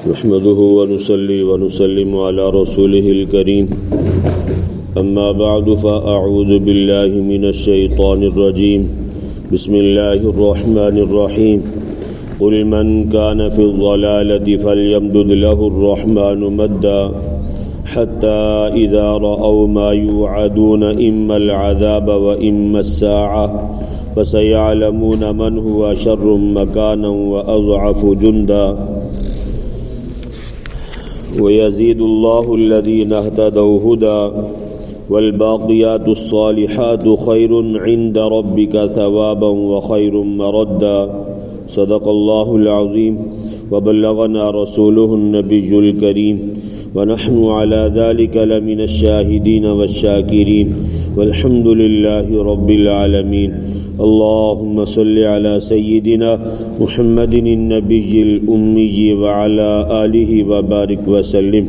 نحمده ونصلي ونسلم على رسوله الكريم أما بعد فأعوذ بالله من الشيطان الرجيم بسم الله الرحمن الرحيم قل من كان في الضلالة فليمدد له الرحمن مدا حتى إذا رأوا ما يوعدون إما العذاب وإما الساعة فسيعلمون من هو شر مكانا وأضعف جندا ويزيد الله الذين اهتدوا هدى والباقيات الصالحات خير عند ربك ثوابا وخير مردا صدق الله العظيم وبلغنا رسوله النبي الكريم ونحن على ذلك لمن الشاهدين والشاكرين والحمد لله رب العالمين اللهم صل على سيدنا محمد النبي الأمي وعلى آله وبارك وسلم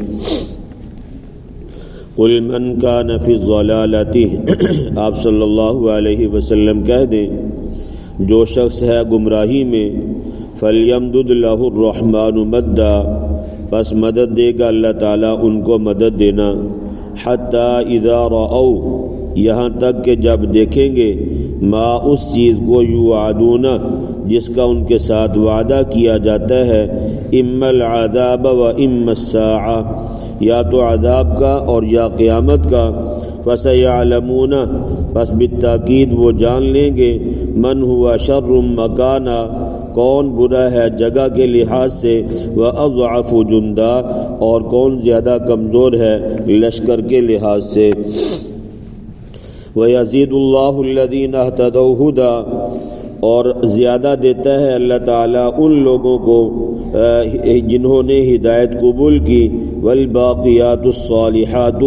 قل من كان في الضلالة آپ صلی اللہ علیہ وسلم کہہ دیں جو شخص ہے گمراہی میں فَلْيَمْدُدْ لَهُ الرَّحْمَنُ مَدًّا بس مدد دے گا اللہ تعالیٰ ان کو مدد دینا حَتَّى إِذَا رَأَوْا یہاں تک کہ جب دیکھیں گے ما اس چیز کو یوعدون جس کا ان کے ساتھ وعدہ کیا جاتا ہے اما العذاب و اما الساعة یا تو عذاب کا اور یا قیامت کا فسیعلمون پس بالتاکید وہ جان لیں گے من ہوا شر مکانا کون برا ہے جگہ کے لحاظ سے واضعف جندا اور کون زیادہ کمزور ہے لشکر کے لحاظ سے وَيَزِيدُ اللَّهُ الَّذِينَ اهْتَدَوْا هُدًى اور زیادہ دیتا ہے اللہ تعالیٰ ان لوگوں کو جنہوں نے ہدایت قبول کی وَالْبَاقِيَاتُ الصَّالِحَاتُ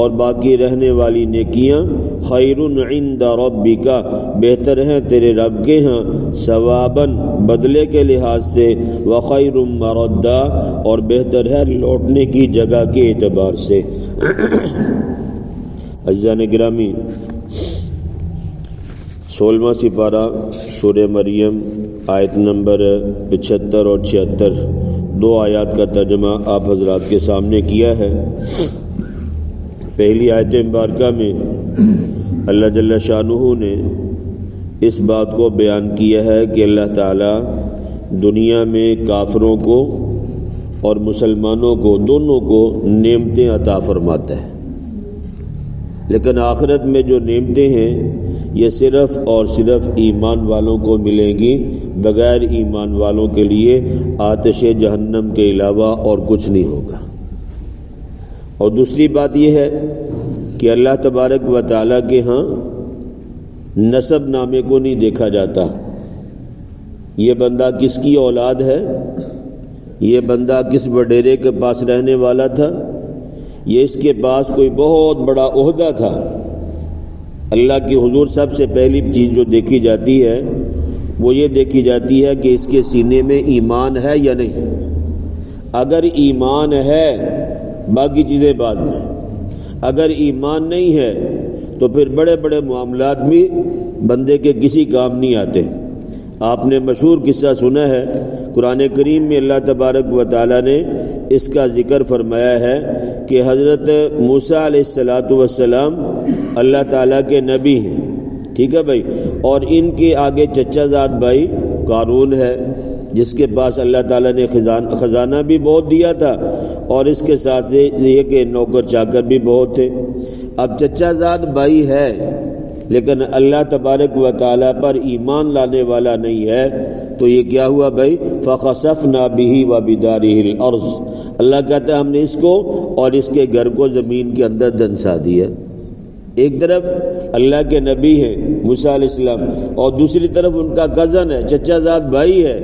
اور باقی رہنے والی نیکیاں خَيْرٌ عِنْدَ رَبِّكَ بہتر ہیں تیرے رب کے ہاں ثواباً بدلے کے لحاظ سے وَخَيْرٌ مَرَدًّا اور بہتر ہے لوٹنے کی جگہ کے اعتبار سے عزیزان گرامی 16واں سپارہ سورہ مریم آیت نمبر 75 اور 76 دو آیات کا ترجمہ آپ حضرات کے سامنے کیا ہے۔ پہلی آیت مبارکہ میں اللہ جل شانہ نے اس بات کو بیان کیا ہے کہ اللہ تعالیٰ دنیا میں کافروں کو اور مسلمانوں کو دونوں کو نعمتیں عطا فرماتا ہے، لیکن آخرت میں جو نعمتیں ہیں یہ صرف اور صرف ایمان والوں کو ملیں گی، بغیر ایمان والوں کے لیے آتش جہنم کے علاوہ اور کچھ نہیں ہوگا۔ اور دوسری بات یہ ہے کہ اللہ تبارک و تعالیٰ کے ہاں نسب نامے کو نہیں دیکھا جاتا، یہ بندہ کس کی اولاد ہے، یہ بندہ کس وڈیرے کے پاس رہنے والا تھا، یہ اس کے پاس کوئی بہت بڑا عہدہ تھا۔ اللہ کی حضور سب سے پہلی چیز جو دیکھی جاتی ہے وہ یہ دیکھی جاتی ہے کہ اس کے سینے میں ایمان ہے یا نہیں۔ اگر ایمان ہے باقی چیزیں بعد میں، اگر ایمان نہیں ہے تو پھر بڑے بڑے معاملات بھی بندے کے کسی کام نہیں آتے۔ آپ نے مشہور قصہ سنا ہے، قرآن کریم میں اللہ تبارک و تعالیٰ نے اس کا ذکر فرمایا ہے کہ حضرت موسیٰ علیہ السلام اللہ تعالیٰ کے نبی ہیں، ٹھیک ہے بھائی، اور ان کے آگے چچا زاد بھائی قارون ہے جس کے پاس اللہ تعالیٰ نے خزانہ بھی بہت دیا تھا اور اس کے ساتھ یہ کہ نوکر چاکر بھی بہت تھے۔ اب چچا زاد بھائی ہے لیکن اللہ تبارک و تعالیٰ پر ایمان لانے والا نہیں ہے، تو یہ کیا ہوا بھائی فَخَسَفْنَا بِهِ وَبِدَارِهِ الْأَرْضِ اللہ کہتا ہے ہم نے اس کو اور اس کے گھر کو زمین کے اندر دنسا دیا۔ ایک طرف اللہ کے نبی ہیں موسیٰ علیہ السلام اور دوسری طرف ان کا کزن ہے، چچا زاد بھائی ہے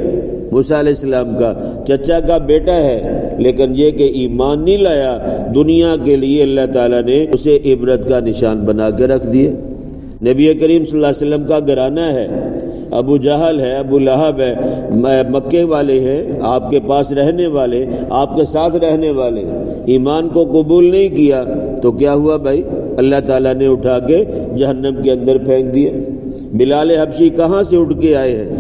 موسیٰ علیہ السلام کا، چچا کا بیٹا ہے، لیکن یہ کہ ایمان نہیں لایا، دنیا کے لیے اللہ تعالیٰ نے اسے عبرت کا نشان بنا کے رکھ دیا۔ نبی کریم صلی اللہ علیہ وسلم کا گھرانہ ہے، ابو جہل ہے، ابو لہب ہے، مکے والے ہیں، آپ کے پاس رہنے والے، آپ کے ساتھ رہنے والے، ایمان کو قبول نہیں کیا تو کیا ہوا بھائی، اللہ تعالیٰ نے اٹھا کے جہنم کے اندر پھینک دیا۔ بلال حبشی کہاں سے اٹھ کے آئے ہیں؟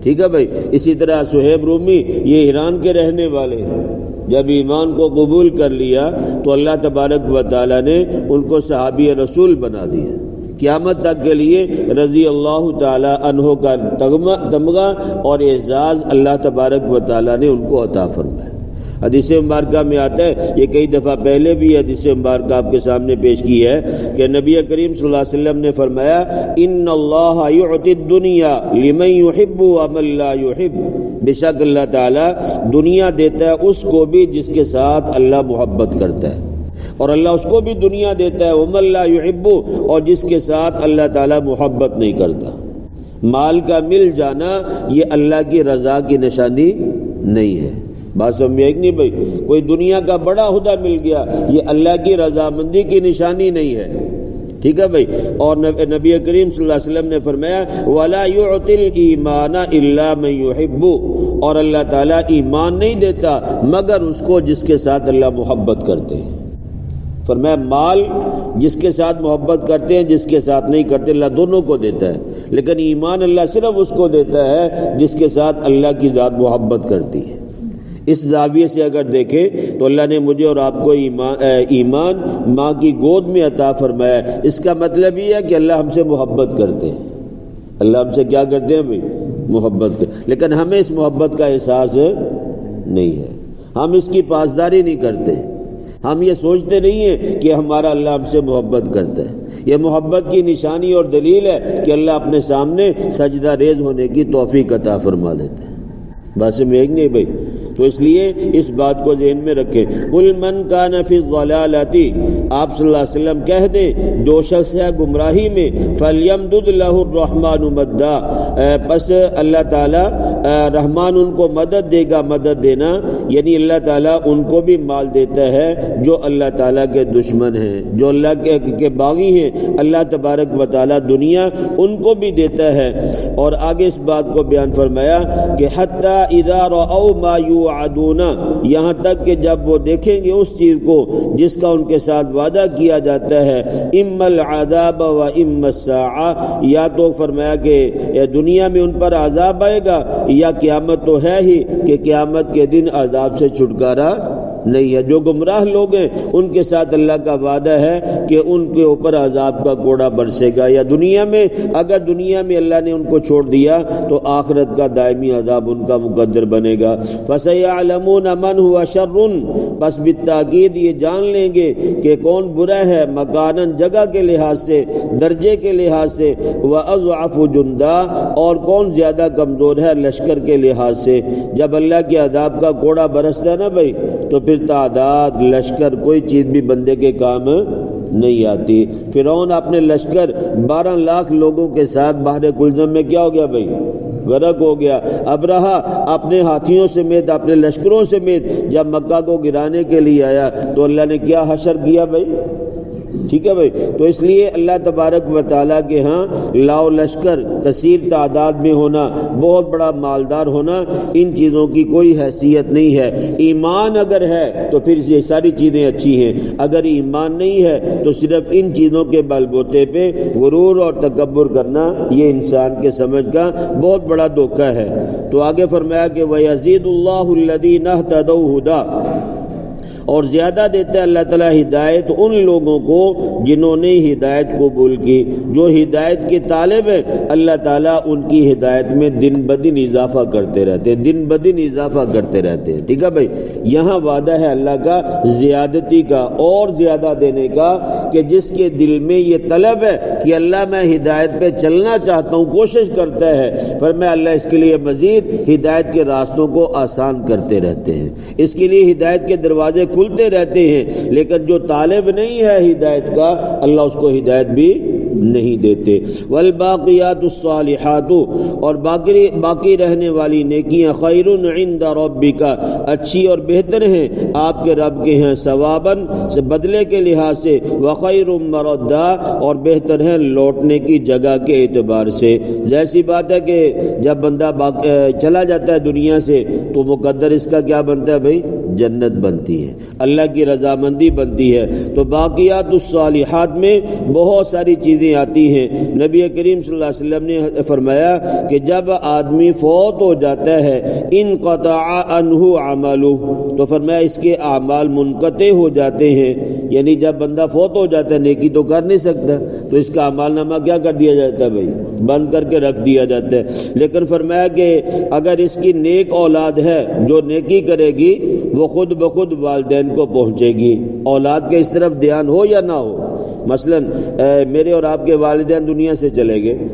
ٹھیک ہے بھائی. اسی طرح صہیب رومی یہ ایران کے رہنے والے ہیں. جب ایمان کو قبول کر لیا تو اللہ تبارک و تعالیٰ نے ان کو صحابی رسول بنا دیا. قیامت تک کے لیے رضی اللہ تعالی عنہ کا تمغہ اور اعزاز اللہ تبارک و تعالیٰ نے ان کو عطا فرمایا. حدیث مبارکہ میں آتا ہے، یہ کئی دفعہ پہلے بھی حدیث مبارکہ آپ کے سامنے پیش کی ہے کہ نبی کریم صلی اللہ علیہ وسلم نے فرمایا ان اللہ یعطی الدنیا لمن یحب ومن لا یحب، بے شک اللہ تعالیٰ دنیا دیتا ہے اس کو بھی جس کے ساتھ اللہ محبت کرتا ہے، اور اللہ اس کو بھی دنیا دیتا ہے ومن لا یحب، اور جس کے ساتھ اللہ تعالیٰ محبت نہیں کرتا. مال کا مل جانا یہ اللہ کی رضا کی نشانی نہیں ہے. بات سمجھ میں نہیں بھائی؟ کوئی دنیا کا بڑا عہدہ مل گیا یہ اللہ کی رضامندی کی نشانی نہیں ہے. ٹھیک ہے بھائی. اور نبی کریم صلی اللہ علیہ وسلم نے فرمایا وَلَا يُعْطِ الْإِيمَانَ إِلَّا مَن يُحِبُّ، اور اللہ تعالیٰ ایمان نہیں دیتا مگر اس کو جس کے ساتھ اللہ محبت کرتے ہیں. فرمایا مال جس کے ساتھ محبت کرتے ہیں جس کے ساتھ نہیں کرتے اللہ دونوں کو دیتا ہے، لیکن ایمان اللہ صرف اس کو دیتا ہے جس کے ساتھ اللہ کی ذات محبت کرتی ہے. اس زاویے سے اگر دیکھیں تو اللہ نے مجھے اور آپ کو ایمان ماں کی گود میں عطا فرمایا. اس کا مطلب یہ ہے کہ اللہ ہم سے محبت کرتے ہیں. اللہ ہم سے کیا کرتے ہیں بھائی؟ محبت کرتے. لیکن ہمیں اس محبت کا احساس نہیں ہے، ہم اس کی پاسداری نہیں کرتے. ہم یہ سوچتے نہیں ہیں کہ ہمارا اللہ ہم سے محبت کرتا ہے. یہ محبت کی نشانی اور دلیل ہے کہ اللہ اپنے سامنے سجدہ ریز ہونے کی توفیق عطا فرما دیتا ہے. بات میں ایک نہیں بھائی. تو اس لیے اس بات کو ذہن میں رکھیں. قل من کان فی الضلالۃ، آپ صلی اللہ علیہ وسلم کہہ دیں جو شخص ہے گمراہی میں، فلیمدد لہ الرحمن مدا، پس اللہ تعالی رحمان ان کو مدد دے گا. مدد دینا یعنی اللہ تعالیٰ ان کو بھی مال دیتا ہے جو اللہ تعالیٰ کے دشمن ہیں، جو اللہ کے باغی ہیں. اللہ تبارک و تعالیٰ دنیا ان کو بھی دیتا ہے. اور آگے اس بات کو بیان فرمایا کہ حتی اذا رأوا ما یوعدون، یہاں تک کہ جب وہ دیکھیں گے اس چیز کو جس کا ان کے ساتھ وعدہ کیا جاتا ہے، اما العذاب و اما الساعہ، یا تو فرمایا کہ دنیا میں ان پر عذاب آئے گا، یا قیامت تو ہے ہی کہ قیامت کے دن عذاب سے چھٹکارا نہیں ہے. جو گمراہ لوگ ہیں ان کے ساتھ اللہ کا وعدہ ہے کہ ان کے اوپر عذاب کا کوڑا برسے گا، یا دنیا میں اگر دنیا میں اللہ نے ان کو چھوڑ دیا تو آخرت کا دائمی عذاب ان کا مقدر بنے گا. فَسَيَعْلَمُونَ مَنْ هُوَ شَرٌّ، بس بالتاکید یہ جان لیں گے کہ کون برا ہے، مکاناً جگہ کے لحاظ سے، درجے کے لحاظ سے، وَأَضْعَفُ جُنْدًا، اور کون زیادہ کمزور ہے لشکر کے لحاظ سے. جب اللہ کے عذاب کا کوڑا برستا ہے نا بھائی تو پھر تعداد لشکر کوئی چیز بھی بندے کے کام نہیں آتی. فرعون اپنے لشکر 12 لاکھ لوگوں کے ساتھ بحر کلزم میں کیا ہو گیا بھائی؟ غرق ہو گیا. ابرہا اپنے ہاتھیوں سمیت اپنے لشکروں سمیت جب مکہ کو گرانے کے لیے آیا تو اللہ نے کیا حشر کیا بھائی؟ ٹھیک ہے بھائی. تو اس لیے اللہ تبارک و تعالیٰ کے ہاں لاؤ لشکر کثیر تعداد میں ہونا، بہت بڑا مالدار ہونا، ان چیزوں کی کوئی حیثیت نہیں ہے. ایمان اگر ہے تو پھر یہ ساری چیزیں اچھی ہیں، اگر ایمان نہیں ہے تو صرف ان چیزوں کے بل بوتے پہ غرور اور تکبر کرنا یہ انسان کے سمجھ کا بہت بڑا دھوکہ ہے. تو آگے فرمایا کہ وَيَزِيدُ اللَّهُ الَّذِينَ اهْتَدَوْا هُدًى، اور زیادہ دیتا ہے اللہ تعالیٰ ہدایت ان لوگوں کو جنہوں نے ہدایت قبول کی. جو ہدایت کے طالب ہیں اللہ تعالیٰ ان کی ہدایت میں دن بدن اضافہ کرتے رہتے ہیں، دن بدن اضافہ کرتے رہتے ہیں. ٹھیک ہے بھائی. یہاں وعدہ ہے اللہ کا زیادتی کا اور زیادہ دینے کا، کہ جس کے دل میں یہ طلب ہے کہ اللہ میں ہدایت پہ چلنا چاہتا ہوں، کوشش کرتا ہے، فرمایا اللہ اس کے لیے مزید ہدایت کے راستوں کو آسان کرتے رہتے ہیں، اس کے لیے ہدایت کے دروازے کھلتے رہتے ہیں. لیکن جو طالب نہیں ہے ہدایت کا اللہ اس کو ہدایت بھی نہیں دیتے. والباقیات الصالحات، اور باقی رہنے والی نیکیاں، خیر عند ربک، اچھی اور بہتر ہیں آپ کے رب کے ہیں، ثواباً سے بدلے کے لحاظ سے، وخیر مردا، اور بہتر ہیں لوٹنے کی جگہ کے اعتبار سے. جیسی بات ہے کہ جب بندہ چلا جاتا ہے دنیا سے تو مقدر اس کا کیا بنتا ہے بھائی؟ جنت بنتی ہے، اللہ کی رضامندی بنتی ہے۔ تو باقیات الصالحات میں بہت ساری چیزیں آتی ہیں۔ نبی کریم صلی اللہ علیہ وسلم نے فرمایا کہ جب آدمی فوت ہو جاتا ہے انقطع عنہ عملہ، تو فرمایا اس کے اعمال منقطع ہو جاتے ہیں، یعنی جب بندہ فوت ہو جاتا ہے نیکی تو کر نہیں سکتا، تو اس کا اعمال نامہ کیا کر دیا جاتا ہے بھائی؟ بند کر کے رکھ دیا جاتا ہے۔ لیکن فرمایا کہ اگر اس کی نیک اولاد ہے جو نیکی کرے گی وہ خود بخود والدین کو پہنچے گی۔ اولاد کے اس طرف دھیان ہو یا نہ ہو، مثلا میرے اور آپ کے والدین دنیا سے چلے گئے،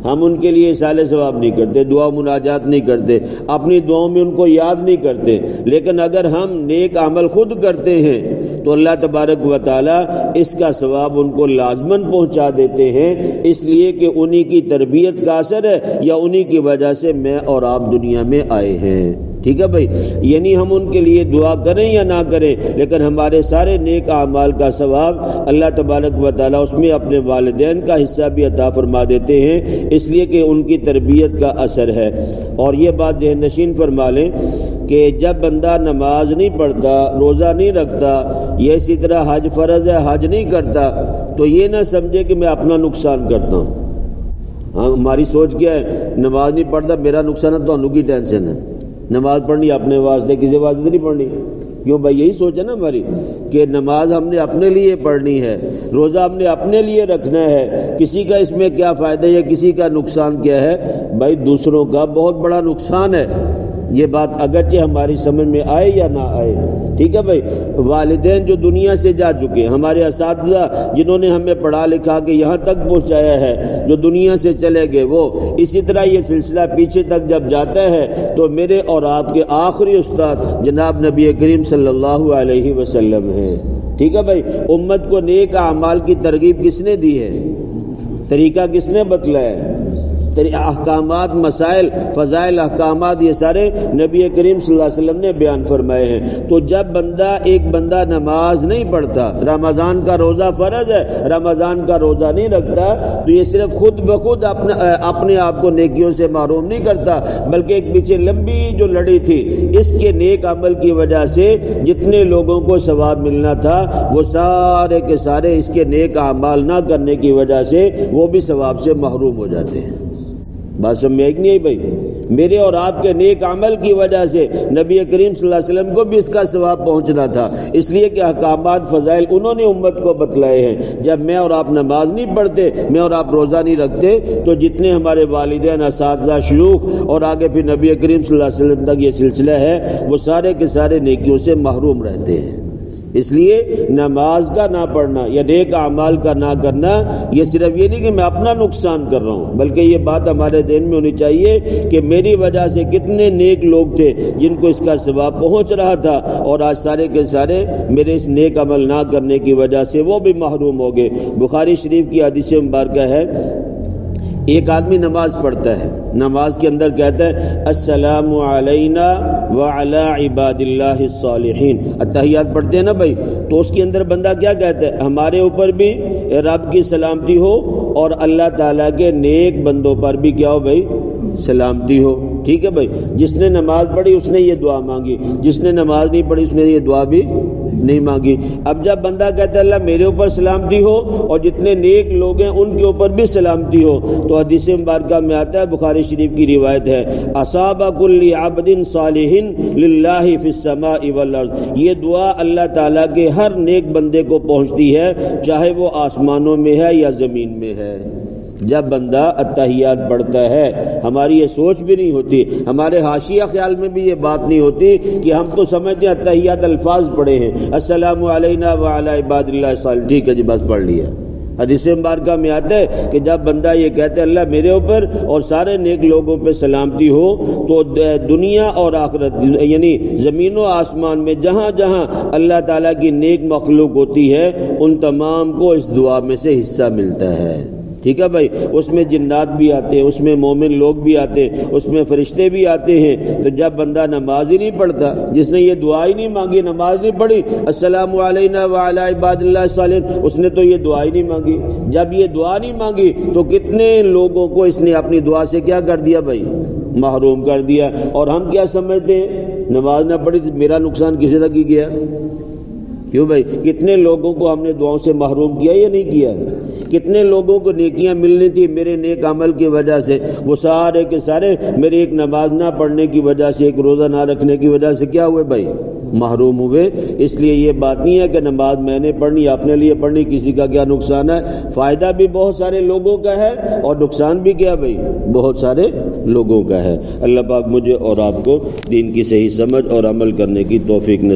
ہم ان کے لیے اصالہ ثواب نہیں کرتے، دعا مناجات نہیں کرتے، اپنی دعاؤں میں ان کو یاد نہیں کرتے، لیکن اگر ہم نیک عمل خود کرتے ہیں تو اللہ تبارک و تعالی اس کا ثواب ان کو لازماً پہنچا دیتے ہیں، اس لیے کہ انہی کی تربیت کا اثر ہے یا انہی کی وجہ سے میں اور آپ دنیا میں آئے ہیں۔ ٹھیک ہے بھائی، یعنی ہم ان کے لیے دعا کریں یا نہ کریں، لیکن ہمارے سارے نیک اعمال کا ثواب اللہ تبارک و تعالیٰ اس میں اپنے والدین کا حصہ بھی عطا فرما دیتے ہیں، اس لیے کہ ان کی تربیت کا اثر ہے۔ اور یہ بات ذہن نشین فرما لیں کہ جب بندہ نماز نہیں پڑھتا، روزہ نہیں رکھتا، یا اسی طرح حج فرض ہے حج نہیں کرتا، تو یہ نہ سمجھے کہ میں اپنا نقصان کرتا ہوں۔ ہماری سوچ کیا ہے؟ نماز نہیں پڑھتا میرا نقصان ہے، تو انہوں کی ٹینشن ہے، نماز پڑھنی اپنے واسطے، کسی واسطے نہیں پڑھنی۔ کیوں بھائی؟ یہی سوچ ہے نا ہماری کہ نماز ہم نے اپنے لیے پڑھنی ہے، روزہ ہم نے اپنے لیے رکھنا ہے، کسی کا اس میں کیا فائدہ ہے، کسی کا نقصان کیا ہے؟ بھائی دوسروں کا بہت بڑا نقصان ہے، یہ بات اگرچہ ہماری سمجھ میں آئے یا نہ آئے۔ ٹھیک ہے بھائی، والدین جو دنیا سے جا چکے ہیں، ہمارے اساتذہ جنہوں نے ہمیں پڑھا لکھا کے یہاں تک پہنچایا ہے، جو دنیا سے چلے گئے، وہ اسی طرح یہ سلسلہ پیچھے تک جب جاتا ہے تو میرے اور آپ کے آخری استاد جناب نبی کریم صلی اللہ علیہ وسلم ہیں۔ ٹھیک ہے بھائی، امت کو نیک اعمال کی ترغیب کس نے دی ہے؟ طریقہ کس نے بتلایا ہے؟ احکامات، مسائل، فضائل، احکامات یہ سارے نبی کریم صلی اللہ علیہ وسلم نے بیان فرمائے ہیں۔ تو جب ایک بندہ نماز نہیں پڑھتا، رمضان کا روزہ فرض ہے، رمضان کا روزہ نہیں رکھتا، تو یہ صرف خود بخود اپنے آپ کو نیکیوں سے محروم نہیں کرتا، بلکہ ایک پیچھے لمبی جو لڑی تھی اس کے نیک عمل کی وجہ سے جتنے لوگوں کو ثواب ملنا تھا وہ سارے کے سارے اس کے نیک اعمال نہ کرنے کی وجہ سے وہ بھی ثواب سے محروم ہو جاتے ہیں۔ بات سمجھ میں ایک نہیں آئی بھائی؟ میرے اور آپ کے نیک عمل کی وجہ سے نبی کریم صلی اللہ علیہ وسلم کو بھی اس کا ثواب پہنچنا تھا، اس لیے کہ احکامات، فضائل انہوں نے امت کو بتلائے ہیں۔ جب میں اور آپ نماز نہیں پڑھتے، میں اور آپ روزہ نہیں رکھتے، تو جتنے ہمارے والدین، اساتذہ، شیوخ اور آگے پھر نبی کریم صلی اللہ علیہ وسلم تک یہ سلسلہ ہے، وہ سارے کے سارے نیکیوں سے محروم رہتے ہیں۔ اس لیے نماز کا نہ پڑھنا یا نیک اعمال کا نہ کرنا، یہ صرف یہ نہیں کہ میں اپنا نقصان کر رہا ہوں، بلکہ یہ بات ہمارے ذہن میں ہونی چاہیے کہ میری وجہ سے کتنے نیک لوگ تھے جن کو اس کا ثواب پہنچ رہا تھا، اور آج سارے کے سارے میرے اس نیک عمل نہ کرنے کی وجہ سے وہ بھی محروم ہو گئے۔ بخاری شریف کی حدیث مبارکہ ہے، ایک آدمی نماز پڑھتا ہے، نماز کے اندر کہتا ہے السلام علینا وعلی عباد اللہ الصالحین، اتحیات پڑھتے ہیں نا بھائی، تو اس کے اندر بندہ کیا کہتا ہے؟ ہمارے اوپر بھی رب کی سلامتی ہو اور اللہ تعالیٰ کے نیک بندوں پر بھی کیا ہو بھائی؟ سلامتی ہو۔ ٹھیک ہے بھائی، جس نے نماز پڑھی اس نے یہ دعا مانگی، جس نے نماز نہیں پڑھی اس نے یہ دعا بھی نہیں مانگی۔ اب جب بندہ کہتا ہے اللہ میرے اوپر سلامتی ہو اور جتنے نیک لوگ ہیں ان کے اوپر بھی سلامتی ہو، تو حدیث مبارکہ میں آتا ہے، بخاری شریف کی روایت ہے، اصاب کل عبد صالح للہ فی السماء والارض، یہ دعا اللہ تعالیٰ کے ہر نیک بندے کو پہنچتی ہے، چاہے وہ آسمانوں میں ہے یا زمین میں ہے۔ جب بندہ اتحیات پڑھتا ہے، ہماری یہ سوچ بھی نہیں ہوتی، ہمارے حاشیہ خیال میں بھی یہ بات نہیں ہوتی کہ ہم تو سمجھتے ہیں اتحیات الفاظ پڑھے ہیں، السلام علینا وعلی عباد اللہ الصالحین، ٹھیک ہے جی بس پڑھ لیا۔ حدیث مبارکہ میں آتا ہے کہ جب بندہ یہ کہتا ہے اللہ میرے اوپر اور سارے نیک لوگوں پہ سلامتی ہو، تو دنیا اور آخرت یعنی زمین و آسمان میں جہاں جہاں اللہ تعالیٰ کی نیک مخلوق ہوتی ہے ان تمام کو اس دعا میں سے حصہ ملتا ہے۔ ٹھیک ہے بھائی، اس میں جنات بھی آتے ہیں، اس میں مومن لوگ بھی آتے ہیں، اس میں فرشتے بھی آتے ہیں۔ تو جب بندہ نماز ہی نہیں پڑھتا، جس نے یہ دعا ہی نہیں مانگی، نماز نہیں پڑھی السلام علینا وعلی عباد اللہ الصالحین، اس نے تو یہ دعا ہی نہیں مانگی۔ جب یہ دعا نہیں مانگی تو کتنے لوگوں کو اس نے اپنی دعا سے کیا کر دیا بھائی؟ محروم کر دیا۔ اور ہم کیا سمجھتے ہیں؟ نماز نہ پڑھی تو میرا نقصان کسی تک ہی گیا؟ کیوں بھائی؟ کتنے لوگوں کو ہم نے دعاؤں سے محروم کیا یا نہیں کیا؟ کتنے لوگوں کو نیکیاں ملنی تھی میرے نیک عمل کی وجہ سے، وہ سارے کے سارے میری ایک نماز نہ پڑھنے کی وجہ سے، ایک روزہ نہ رکھنے کی وجہ سے کیا ہوئے بھائی؟ محروم ہوئے۔ اس لیے یہ بات نہیں ہے کہ نماز میں نے پڑھنی، اپنے لیے پڑھنی، کسی کا کیا نقصان ہے۔ فائدہ بھی بہت سارے لوگوں کا ہے اور نقصان بھی کیا بھائی؟ بہت سارے لوگوں کا ہے۔ اللہ پاک مجھے اور آپ کو دین کی صحیح سمجھ اور عمل کرنے کی توفیق نصیب